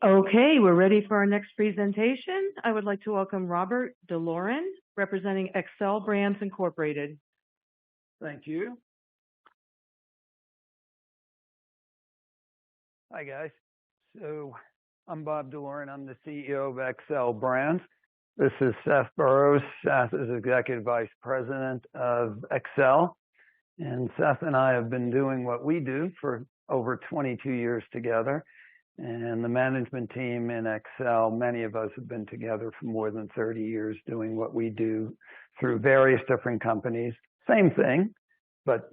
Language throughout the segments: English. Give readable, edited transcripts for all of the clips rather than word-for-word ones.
Okay, we're ready for our next presentation. I would like to welcome Robert DeLorean, representing Xcel Brands Incorporated. Thank you. Hi, guys. So I'm Bob DeLorean. I'm the CEO of Xcel Brands. This is Seth Burrows. Seth is Executive Vice President of Xcel. And Seth and I have been doing what we do for over 22 years together. And the management team in Xcel, many of us have been together for more than 30 years doing what we do through various different companies. Same thing, but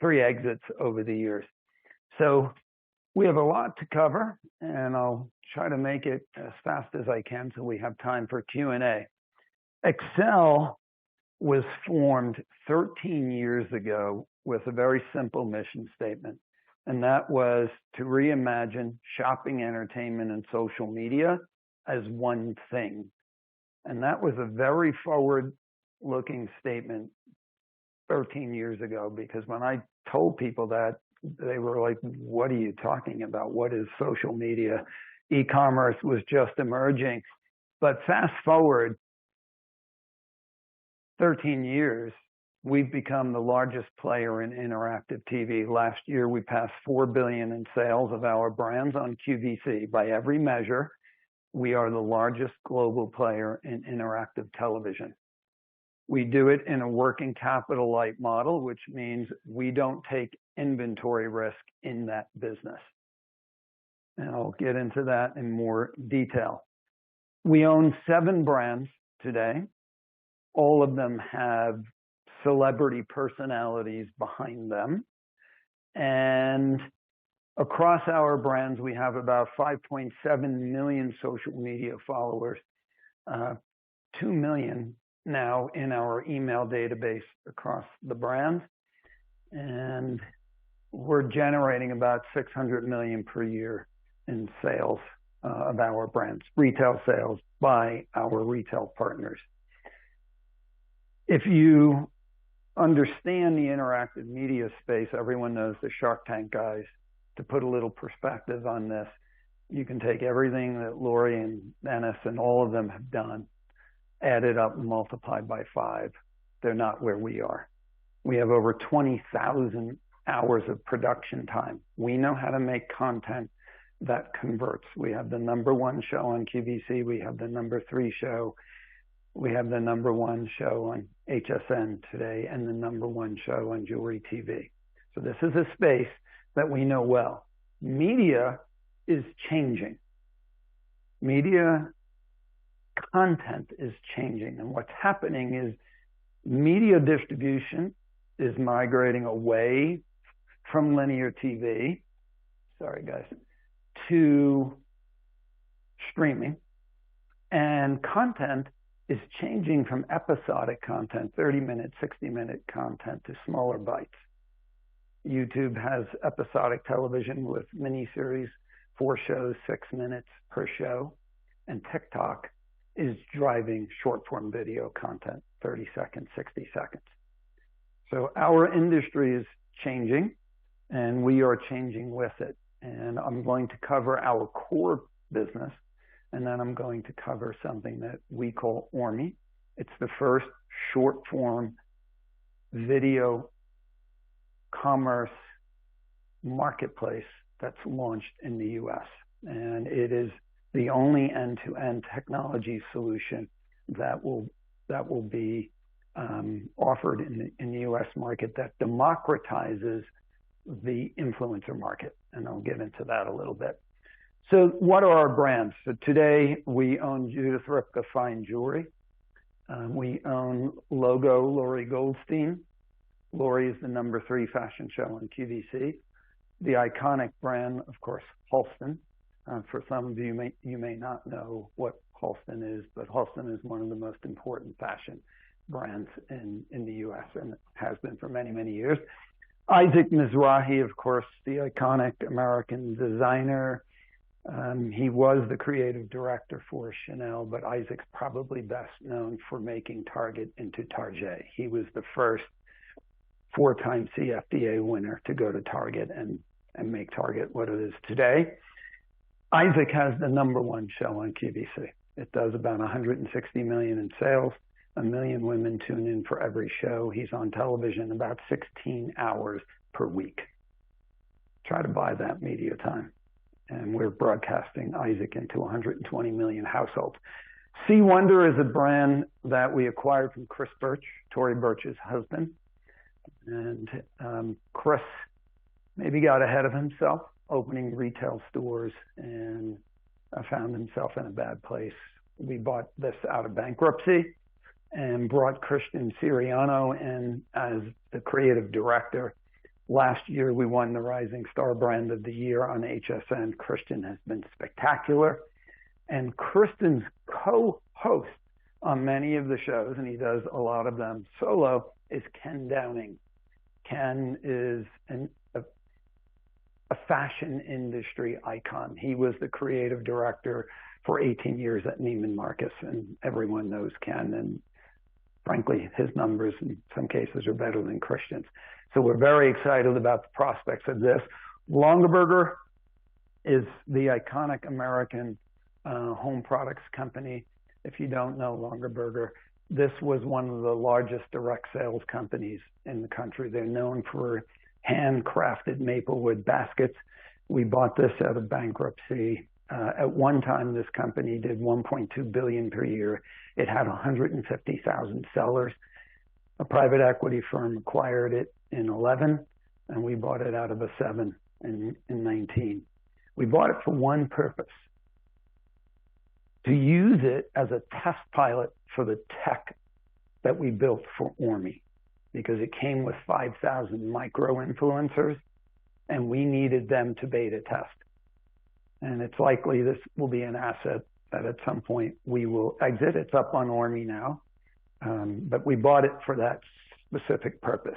3 exits over the years. So we have a lot to cover, and I'll try to make it as fast as I can so we have time for Q&A. Xcel was formed 13 years ago with a very simple mission statement. And that was to reimagine shopping, entertainment, and social media as one thing. And that was a very forward-looking statement 13 years ago, because when I told people that, they were like, what are you talking about? What is social media? E-commerce was just emerging. But fast forward 13 years, we've become the largest player in interactive TV. Last year, we passed $4 billion in sales of our brands on QVC. By every measure, we are the largest global player in interactive television. We do it in a working capital light model, which means we don't take inventory risk in that business. And I'll get into that in more detail. We own 7 brands today. All of them have celebrity personalities behind them. And across our brands, we have about 5.7 million social media followers, 2 million now in our email database across the brands. And we're generating about $600 million per year in sales of our brands, retail sales by our retail partners. If you understand the interactive media space, everyone knows the Shark Tank guys. To put a little perspective on this, you can take everything that Lori and Dennis and all of them have done, add it up and multiplied by 5. They're not where we are. We have over 20,000 hours of production time. We know how to make content that converts. We have the #1 show on QVC. We have the #3 show. We have the #1 show on HSN today and the #1 show on Jewelry TV. So this is a space that we know well. Media is changing. Media content is changing. And what's happening is media distribution is migrating away from linear TV, sorry guys, to streaming. And content is changing from episodic content, 30-minute, 60-minute content, to smaller bites. YouTube has episodic television with miniseries, 4 shows, 6 minutes per show. And TikTok is driving short-form video content, 30 seconds, 60 seconds. So our industry is changing, and we are changing with it. And I'm going to cover our core business, and then I'm going to cover something that we call Orme. It's the first short-form video commerce marketplace that's launched in the U.S. And it is the only end-to-end technology solution that will be offered in the U.S. market that democratizes the influencer market. And I'll get into that a little bit. So what are our brands? So today we own Judith Ripka Fine Jewelry. We own Logo Lori Goldstein. Lori is the #3 fashion show on QVC. The iconic brand, of course, Halston. For some of you, you may not know what Halston is, but Halston is one of the most important fashion brands in the U.S. and has been for many, many years. Isaac Mizrahi, of course, the iconic American designer. He was the creative director for Chanel, but Isaac's probably best known for making Target into Target. He was the first 4-time CFDA winner to go to Target and make Target what it is today. Isaac has the #1 show on QVC. It does about 160 million in sales. 1 million women tune in for every show. He's on television about 16 hours per week. Try to buy that media time. And we're broadcasting Isaac into 120 million households. C. Wonder is a brand that we acquired from Chris Birch, Tory Burch's husband. And Chris maybe got ahead of himself, opening retail stores, and found himself in a bad place. We bought this out of bankruptcy and brought Christian Siriano in as the creative director. Last year, we won the Rising Star Brand of the Year on HSN. Christian has been spectacular. And Christian's co-host on many of the shows, and he does a lot of them solo, is Ken Downing. Ken is a fashion industry icon. He was the creative director for 18 years at Neiman Marcus, and everyone knows Ken. And frankly, his numbers in some cases are better than Christian's. So we're very excited about the prospects of this. Longaberger is the iconic American home products company. If you don't know Longaberger, this was one of the largest direct sales companies in the country. They're known for handcrafted maplewood baskets. We bought this out of bankruptcy. At one time, this company did $1.2 billion per year. It had 150,000 sellers. A private equity firm acquired it in 11, and we bought it out of a 7 in 19. We bought it for one purpose: to use it as a test pilot for the tech that we built for Orme, because it came with 5,000 micro-influencers, and we needed them to beta test. And it's likely this will be an asset that at some point we will exit. It's up on Orme now, but we bought it for that specific purpose.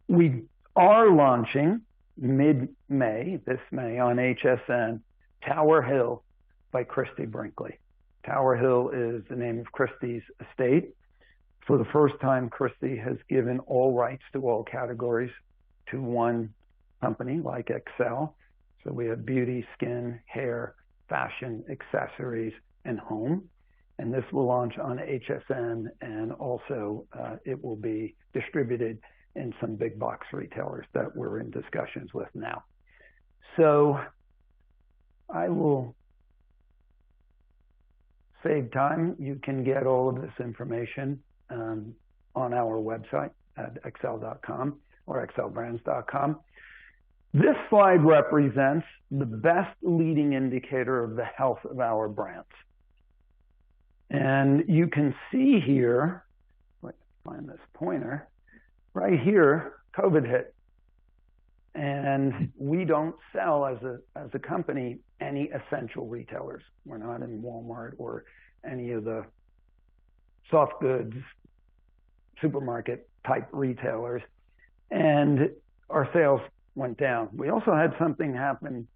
We are launching mid-May, this May, on HSN, Tower Hill by Christie Brinkley. Tower Hill is the name of Christie's estate. For the first time, Christie has given all rights to all categories to one company like Xcel. So we have beauty, skin, hair, fashion, accessories, and home. And this will launch on HSN, and also it will be distributed in some big box retailers that we're in discussions with now. So I will save time. You can get all of this information on our website at xcel.com or xcelbrands.com. This slide represents the best leading indicator of the health of our brands. And you can see here, let's find this pointer, right here, COVID hit. And we don't sell as a company any essential retailers. We're not in Walmart or any of the soft goods, supermarket type retailers. And our sales went down. We also had something happen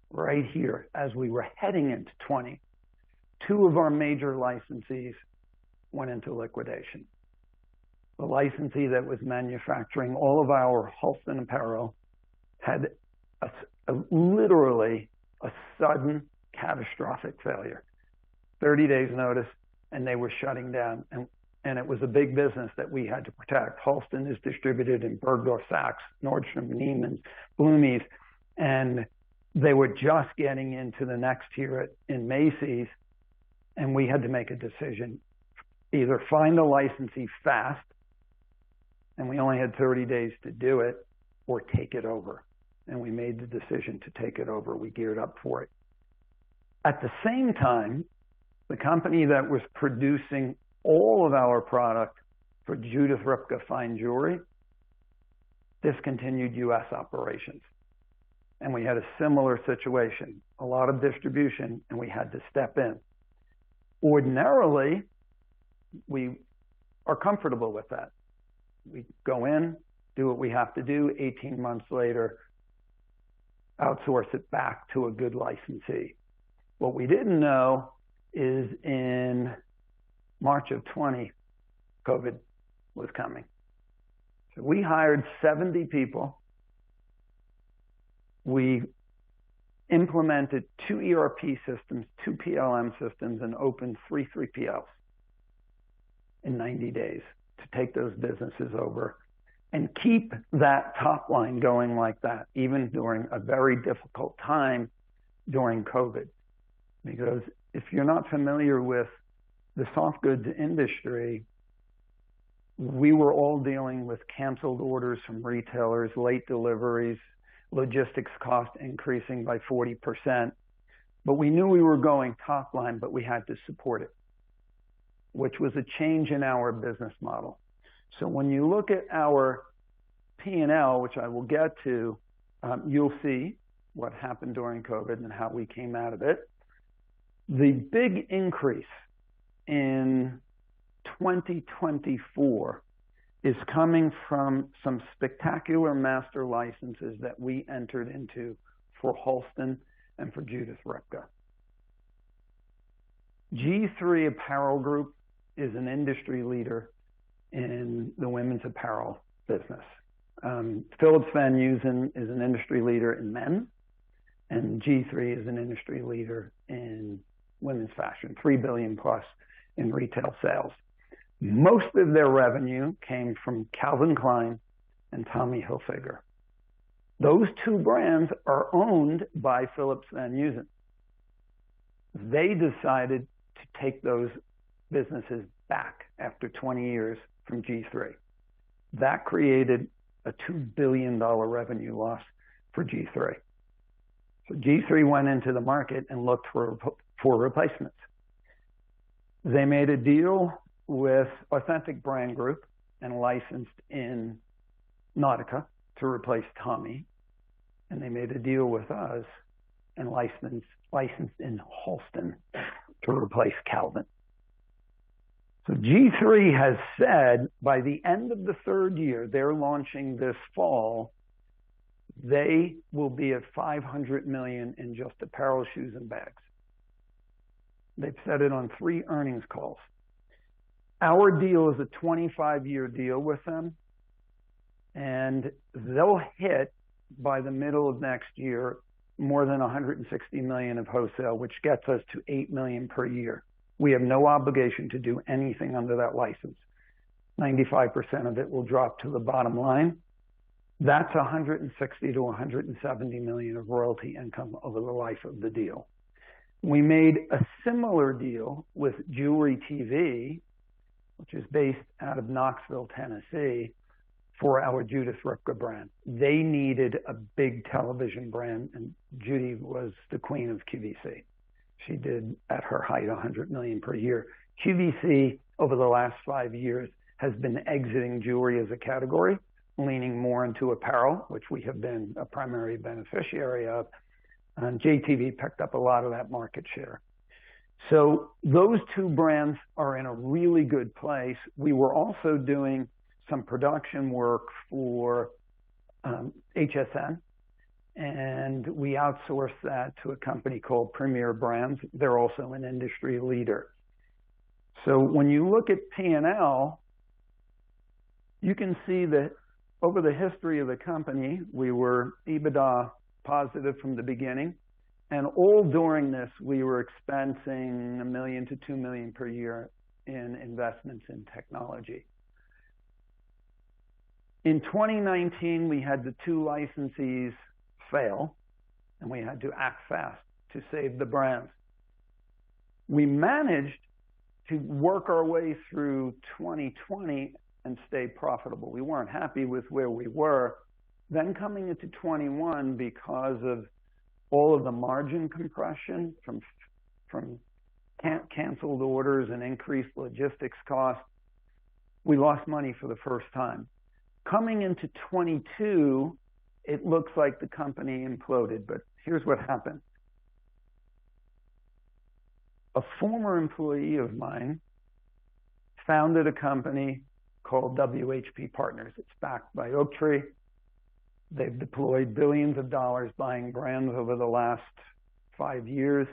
right here as we were heading into 20. 2 of our major licensees went into liquidation. The licensee that was manufacturing all of our Halston apparel had literally a sudden catastrophic failure. 30 days notice, and they were shutting down. And it was a big business that we had to protect. Halston is distributed in Bergdorf, Saks, Nordstrom, Neiman's, Bloomies, and they were just getting into the next tier in Macy's, and we had to make a decision. Either find a licensee fast, and we only had 30 days to do it, or take it over. And we made the decision to take it over. We geared up for it. At the same time, the company that was producing all of our product for Judith Ripka Fine Jewelry discontinued U.S. operations. And we had a similar situation, a lot of distribution, and we had to step in. Ordinarily, we are comfortable with that. We go in, do what we have to do, 18 months later, outsource it back to a good licensee. What we didn't know is in March of 20, COVID was coming. So we hired 70 people. We implemented 2 ERP systems, 2 PLM systems, and opened 3 3PLs in 90 days to take those businesses over and keep that top line going like that, even during a very difficult time during COVID. Because if you're not familiar with the soft goods industry, we were all dealing with canceled orders from retailers, late deliveries, logistics cost increasing by 40%. But we knew we were going top line, but we had to support it, which was a change in our business model. So when you look at our P&L, which I will get to, you'll see what happened during COVID and how we came out of it. The big increase in 2024 is coming from some spectacular master licenses that we entered into for Halston and for Judith Ripka. G3 Apparel Group is an industry leader in the women's apparel business. Philips Van Heusen is an industry leader in men, and G3 is an industry leader in women's fashion, $3 billion plus in retail sales. Most of their revenue came from Calvin Klein and Tommy Hilfiger. Those 2 brands are owned by Philips Van Heusen. They decided to take those businesses back after 20 years from G3. That created a $2 billion revenue loss for G3. So G3 went into the market and looked for replacements. They made a deal with Authentic Brand Group and licensed in Nautica to replace Tommy. And they made a deal with us and licensed in Halston to replace Calvin. So G3 has said by the end of the 3rd year, they're launching this fall, they will be at $500 million in just apparel, shoes, and bags. They've said it on 3 earnings calls. Our deal is a 25-year deal with them, and they'll hit by the middle of next year more than $160 million of wholesale, which gets us to $8 million per year. We have no obligation to do anything under that license. 95% of it will drop to the bottom line. That's $160 to $170 million of royalty income over the life of the deal. We made a similar deal with Jewelry TV, which is based out of Knoxville, Tennessee, for our Judith Ripka brand. They needed a big television brand, and Judy was the queen of QVC. She did, at her height, $100 million per year. QVC, over the last 5 years, has been exiting jewelry as a category, leaning more into apparel, which we have been a primary beneficiary of. And JTV picked up a lot of that market share. So those 2 brands are in a really good place. We were also doing some production work for HSN, and we outsourced that to a company called Premier Brands. They're also an industry leader. So when you look at P&L, you can see that over the history of the company, we were EBITDA positive from the beginning. And all during this, we were expensing $1 million to $2 million per year in investments in technology. In 2019, we had the 2 licensees fail, and we had to act fast to save the brands. We managed to work our way through 2020 and stay profitable. We weren't happy with where we were. Then coming into 21, because of all of the margin compression from canceled orders and increased logistics costs, we lost money for the first time. Coming into 22, it looks like the company imploded, but here's what happened. A former employee of mine founded a company called WHP Partners. It's backed by Oaktree. They've deployed billions of dollars buying brands over the last 5 years,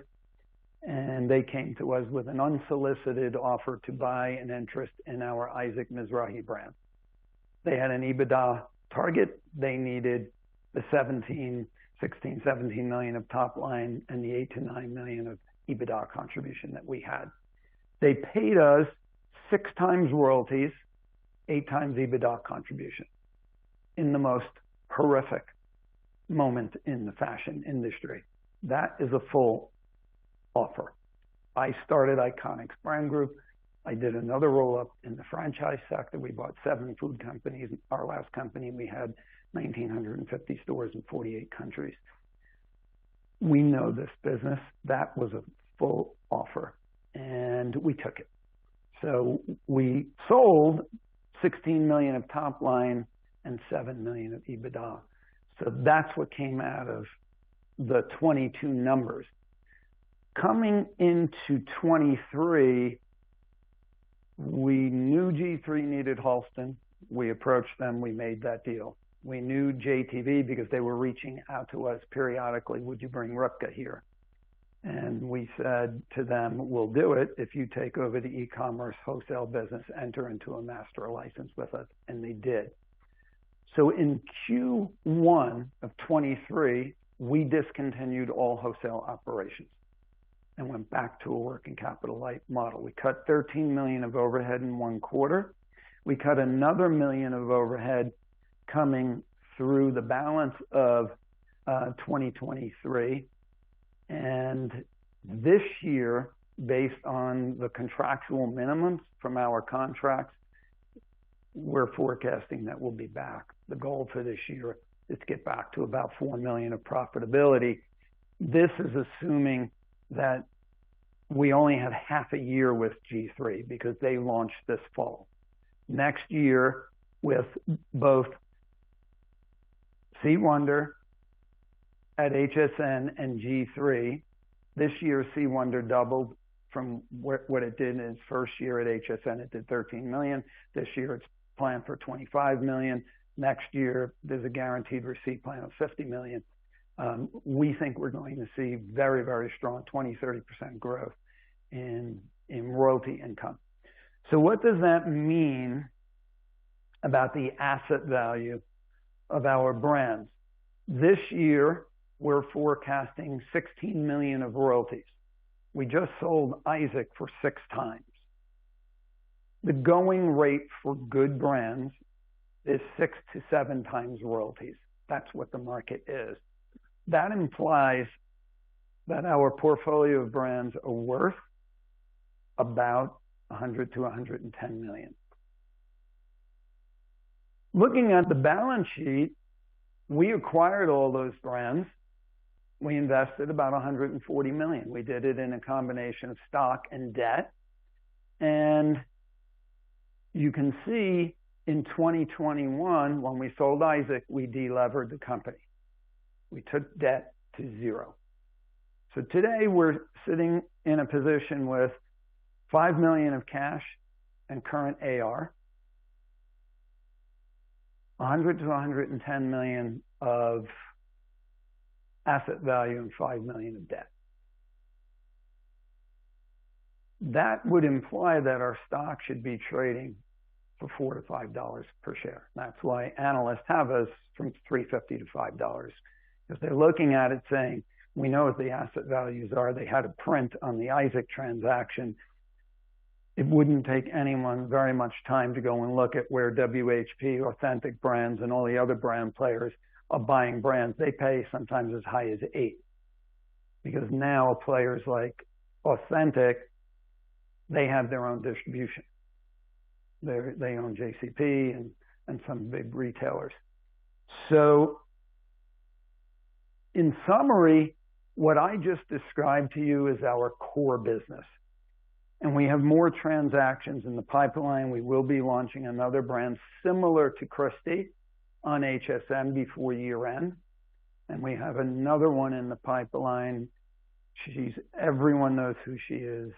and they came to us with an unsolicited offer to buy an interest in our Isaac Mizrahi brand. They had an EBITDA target. They needed the 17 16, 17 million of top line and the 8 to 9 million of EBITDA contribution that we had. They paid us 6 times royalties, 8 times EBITDA contribution in the most horrific moment in the fashion industry. That is a full offer. I started Iconics Brand Group. I did another roll-up in the franchise sector. We bought 7 food companies. Our last company, we had 1,950 stores in 48 countries. We know this business. That was a full offer, and we took it. So we sold 16 million of top line and 7 million of EBITDA. So that's what came out of the 22 numbers. Coming into 23, we knew G3 needed Halston. We approached them. We made that deal. We knew JTV because they were reaching out to us periodically. Would you bring Ripka here? And we said to them, we'll do it if you take over the e-commerce wholesale business, enter into a master license with us. And they did. So in Q1 of 23, we discontinued all wholesale operations and went back to a working capital light model. We cut 13 million of overhead in 1 quarter. We cut another 1 million of overhead coming through the balance of 2023. And this year, based on the contractual minimums from our contracts, we're forecasting that we'll be back. The goal for this year is to get back to about 4 million of profitability. This is assuming that we only have half a year with G3 because they launched this fall. Next year, with both C. Wonder at HSN and G3, this year C. Wonder doubled from what it did in its first year at HSN. It did 13 million. This year it's planned for 25 million. Next year, there's a guaranteed receipt plan of 50 million. We think we're going to see very, very strong 20-30% growth in royalty income. So what does that mean about the asset value of our brands? This year, we're forecasting 16 million of royalties. We just sold Isaac for 6 times. The going rate for good brands is 6 to 7 times royalties. That's what the market is. That implies that our portfolio of brands are worth about 100 to 110 million. Looking at the balance sheet, we acquired all those brands. We invested about 140 million. We did it in a combination of stock and debt. And you can see in 2021, when we sold Isaac, we delevered the company. We took debt to 0. So today we're sitting in a position with 5 million of cash and current AR, 100 to 110 million of asset value and 5 million of debt. That would imply that our stock should be trading for $4 to $5 per share. That's why analysts have us from $3.50 to $5, because they're looking at it saying, we know what the asset values are. They had a print on the Isaac transaction. It wouldn't take anyone very much time to go and look at where WHP, Authentic Brands, and all the other brand players are buying brands. They pay sometimes as high as 8, because now players like Authentic, they have their own distribution. They own JCP and some big retailers. So in summary, what I just described to you is our core business. And we have more transactions in the pipeline. We will be launching another brand similar to Christie on HSN before year end. And we have another one in the pipeline. Everyone knows who she is.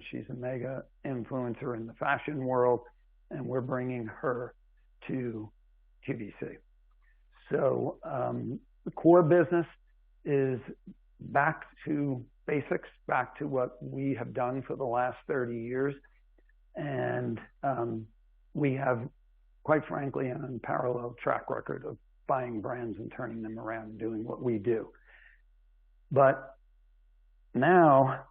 She's a mega influencer in the fashion world, and we're bringing her to QVC. So the core business is back to basics, back to what we have done for the last 30 years. And we have, quite frankly, an unparalleled track record of buying brands and turning them around and doing what we do. But now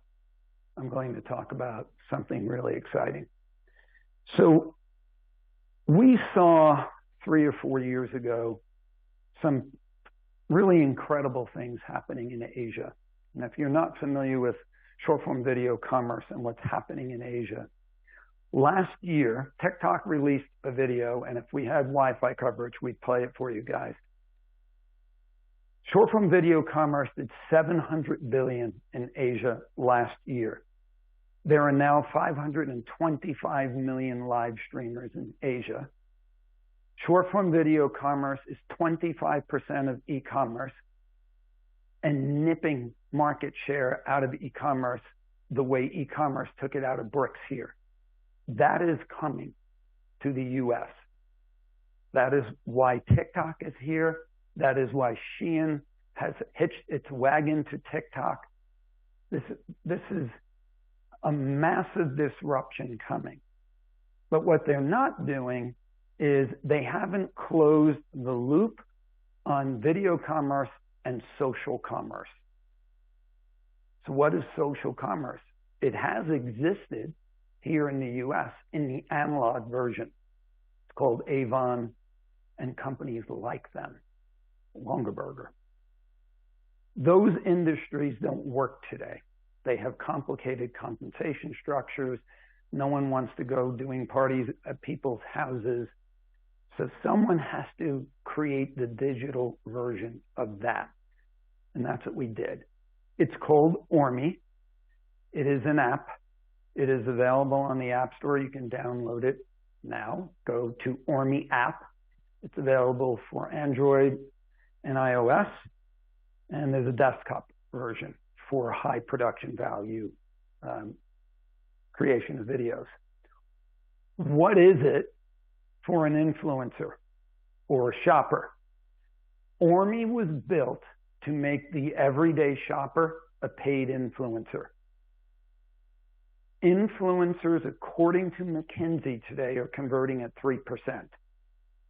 I'm going to talk about something really exciting. So we saw 3 or 4 years ago some really incredible things happening in Asia. And if you're not familiar with short-form video commerce and what's happening in Asia, last year, TikTok released a video, and if we had Wi-Fi coverage, we'd play it for you guys. Short-form video commerce did $700 billion in Asia last year. There are now 525 million live streamers in Asia. Short-form video commerce is 25% of e-commerce and nipping market share out of e-commerce the way e-commerce took it out of bricks here. That is coming to the US. That is why TikTok is here. That is why Shein has hitched its wagon to TikTok. This is a massive disruption coming. But what they're not doing is they haven't closed the loop on video commerce and social commerce. So what is social commerce? It has existed here in the US in the analog version. It's called Avon and companies like them, Longaberger. Those industries don't work today. They have complicated compensation structures. No one wants to go doing parties at people's houses. So someone has to create the digital version of that. And that's what we did. It's called Orme. It is an app. It is available on the App Store. You can download it now. Go to Orme app. It's available for Android and iOS. And there's a desktop version for high production value creation of videos. What is it for an influencer or a shopper? Orme was built to make the everyday shopper a paid influencer. Influencers, according to McKinsey today, are converting at 3%.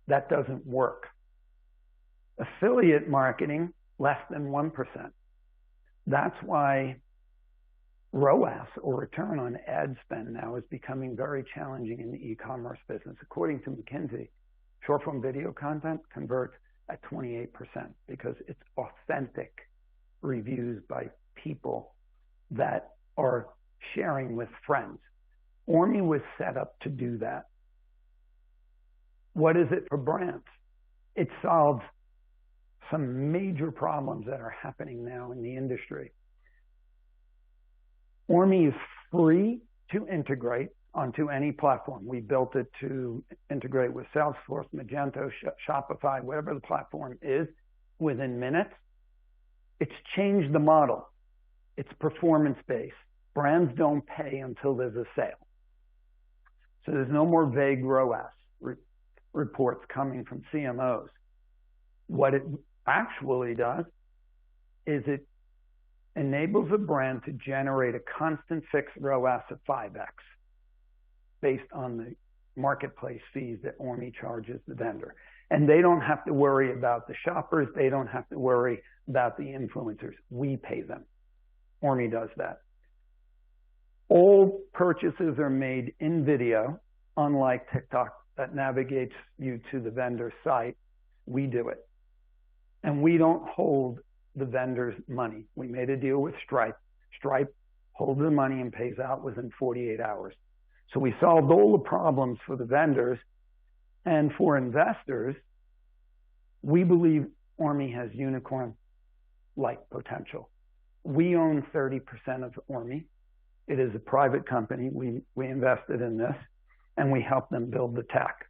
That doesn't work. Affiliate marketing, less than 1%. That's why ROAS, or return on ad spend, now is becoming very challenging in the e-commerce business. According to McKinsey, short-form video content converts at 28% because it's authentic reviews by people that are sharing with friends. Orme was set up to do that. What is it for brands? It solves some major problems that are happening now in the industry. Orme is free to integrate onto any platform. We built it to integrate with Salesforce, Magento, Shopify, whatever the platform is, within minutes. It's changed the model. It's performance-based. Brands don't pay until there's a sale. So there's no more vague ROAS reports coming from CMOs. What it actually does is it enables a brand to generate a constant fixed ROAS of 5x based on the marketplace fees that Orme charges the vendor. And they don't have to worry about the shoppers. They don't have to worry about the influencers. We pay them. Orme does that. All purchases are made in video, unlike TikTok that navigates you to the vendor site. We do it. And we don't hold the vendor's money. We made a deal with Stripe. Stripe holds the money and pays out within 48 hours. So we solved all the problems for the vendors. And for investors, we believe Orme has unicorn-like potential. We own 30% of Orme. It is a private company. We invested in this, and we helped them build the tech.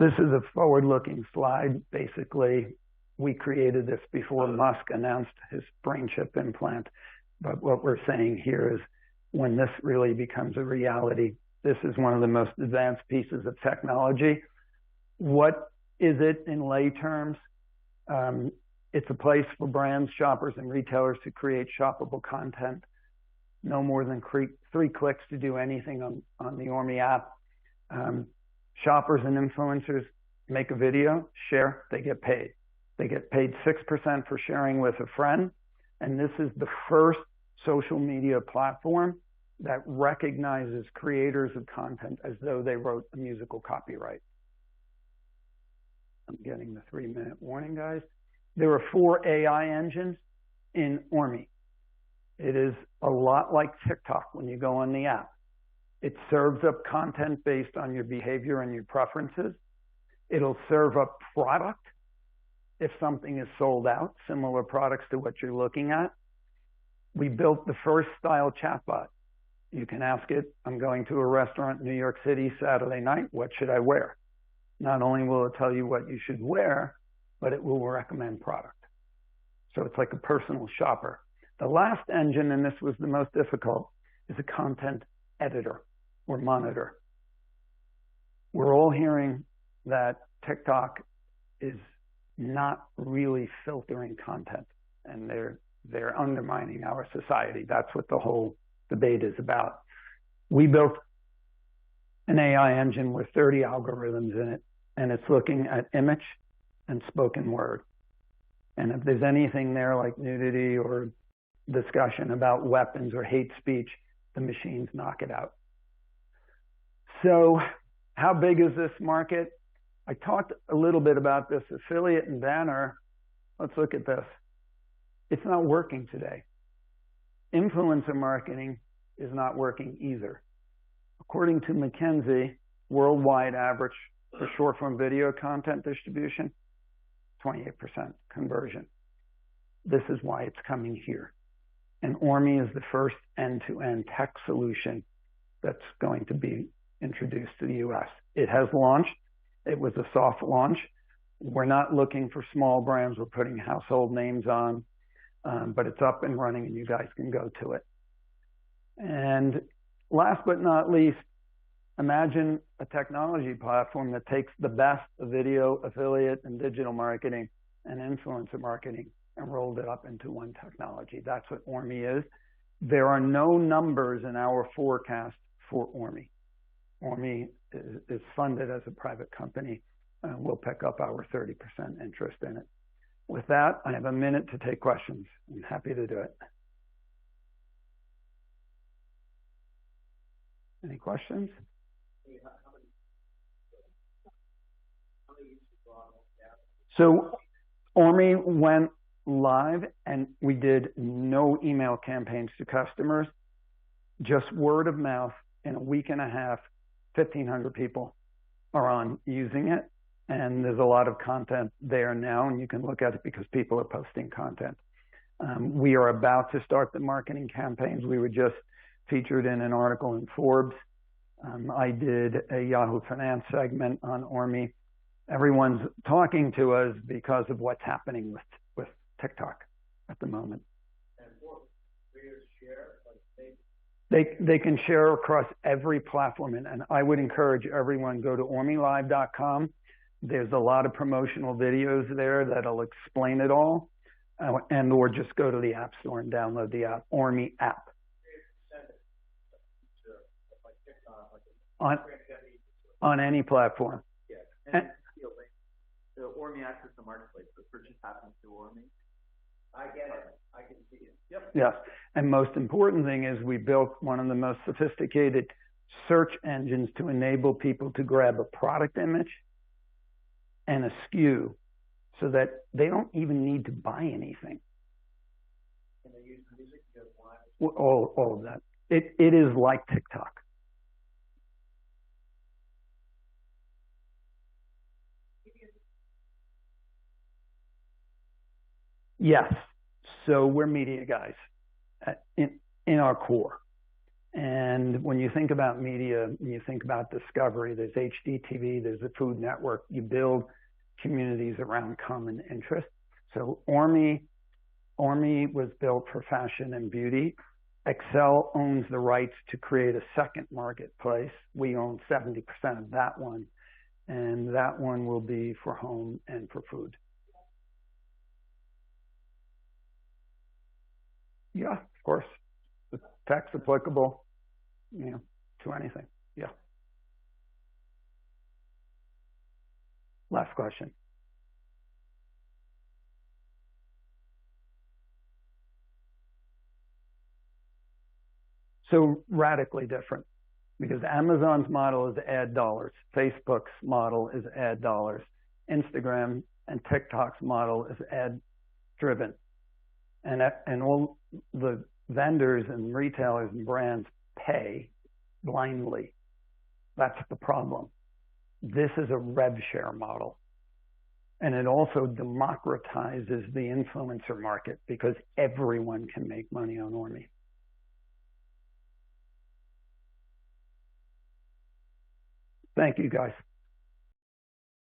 This is a forward-looking slide. Basically, we created this before Musk announced his brain chip implant. But what we're saying here is when this really becomes a reality, this is one of the most advanced pieces of technology. What is it in lay terms? It's a place for brands, shoppers, and retailers to create shoppable content. No more than 3 clicks to do anything on the Orme app. Shoppers and influencers make a video, share, they get paid. They get paid 6% for sharing with a friend. And this is the first social media platform that recognizes creators of content as though they wrote a musical copyright. I'm getting the 3-minute warning, guys. There are 4 AI engines in Orme. It is a lot like TikTok when you go on the app. It serves up content based on your behavior and your preferences. It'll serve up product if something is sold out, similar products to what you're looking at. We built the first style chatbot. You can ask it, I'm going to a restaurant in New York City Saturday night, what should I wear? Not only will it tell you what you should wear, but it will recommend product. So it's like a personal shopper. The last engine, and this was the most difficult, is a content editor or monitor. We're all hearing that TikTok is not really filtering content, and they're undermining our society. That's what the whole debate is about. We built an AI engine with 30 algorithms in it, and it's looking at image and spoken word. And if there's anything there like nudity or discussion about weapons or hate speech, the machines knock it out. So how big is this market? I talked a little bit about this affiliate and banner. Let's look at this. It's not working today. Influencer marketing is not working either. According to McKinsey, worldwide average for short form video content distribution, 28% conversion. This is why it's coming here. And Orme is the first end-to-end tech solution that's going to be introduced to the US. It has launched. It was a soft launch. We're not looking for small brands. We're putting household names on, but it's up and running and you guys can go to it. And last but not least, imagine a technology platform that takes the best of video, affiliate, and digital marketing and influencer marketing and rolled it up into one technology. That's what Orme is. There are no numbers in our forecast for Orme. Orme is funded as a private company, and we'll pick up our 30% interest in it. With that, I have a minute to take questions. I'm happy to do it. Any questions? So Orme went live and we did no email campaigns to customers, just word of mouth. In a week and a half, 1,500 people are on using it. And there's a lot of content there now, and you can look at it because people are posting content. We are about to start the marketing campaigns. We were just featured in an article in Forbes. I did a Yahoo Finance segment on Orme. Everyone's talking to us because of what's happening with TikTok at the moment. And what creators share, They can share across every platform, and I would encourage everyone go to ormelive.com. There's a lot of promotional videos there that'll explain it all, and or just go to the App Store and download the app, Orme app. On any platform. Yeah, and the Orme access to marketplace, the purchase happens through Orme. I get it. I can see it. Yep. Yes. And most important thing is we built one of the most sophisticated search engines to enable people to grab a product image and a SKU so that they don't even need to buy anything. Can they use music? All of that. It is like TikTok. Yes. So we're media guys in our core. And when you think about media, when you think about discovery, there's HDTV, there's the Food Network. You build communities around common interest. So Orme was built for fashion and beauty. Xcel owns the rights to create a second marketplace. We own 70% of that one. And that one will be for home and for food. Yeah, of course. The tax applicable, to anything. Yeah. Last question. So radically different, because Amazon's model is ad dollars, Facebook's model is ad dollars, Instagram and TikTok's model is ad driven, and all the vendors and retailers and brands pay blindly. That's the problem. This is a rev share model, and it also democratizes the influencer market because everyone can make money on Orme. Thank you, guys.